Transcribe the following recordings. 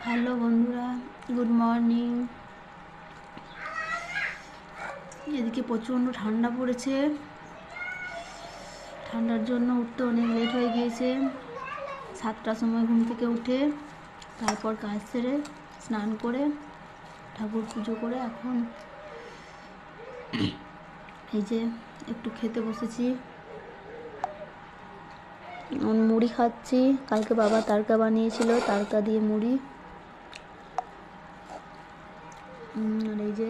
Hello বন্ধুরা, good morning. এদিকে প্রচণ্ড ঠান্ডা পড়েছে। ঠান্ডার জন্য উঠতে অনেক লেট হয়ে গিয়েছে। 7টার সময় ঘুম থেকে উঠে তারপর কাজ সেরে স্নান করে ঠাকুর পুজো করে এখন এই যে একটু খেতে বসেছি। মুড়ি খাচ্ছি। কালকে বাবা তারকা বানিয়েছিল, তারকা দিয়ে মুড়ি। আর এই যে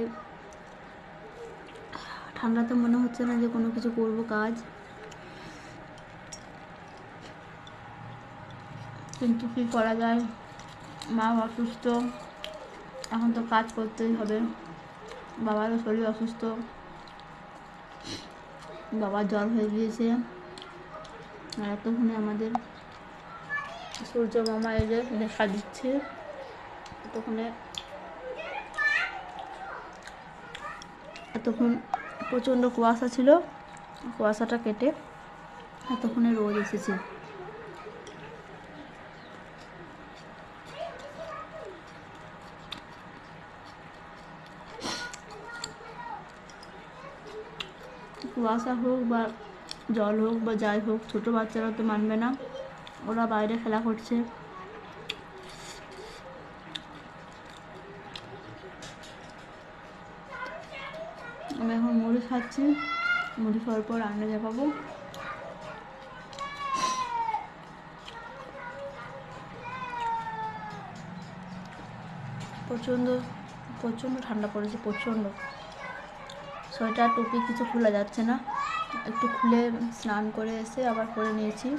ঠান্ডাতে মনে হচ্ছে না যে কোনো কিছু করব কাজ, কিন্তু কী করা যায়, মা অসুস্থ, এখন তো কাজ করতেই হবে। বাবারও শরীর অসুস্থ, বাবার জ্বর হয়ে গিয়েছে। আর এতক্ষণে আমাদের সূর্য মামা এলে দেখা দিচ্ছে। এতক্ষণ প্রচণ্ড কুয়াশা ছিল, কুয়াশাটা কেটে এতক্ষণে রোদ এসেছে। কুয়াশা হোক বা জল হোক বা যাই হোক, ছোটো বাচ্চারা তো মানবে না, ওরা বাইরে খেলা করছে। আমি এখন মুড়ি খাচ্ছি। মুড়ি খাওয়ার পর রান্না চাপাবো। প্রচণ্ড প্রচণ্ড ঠান্ডা পড়েছে, প্রচণ্ড। সোয়েটার টুপি কিছু খোলা যাচ্ছে না। একটু খুলে স্নান করে এসে আবার পরে নিয়েছি।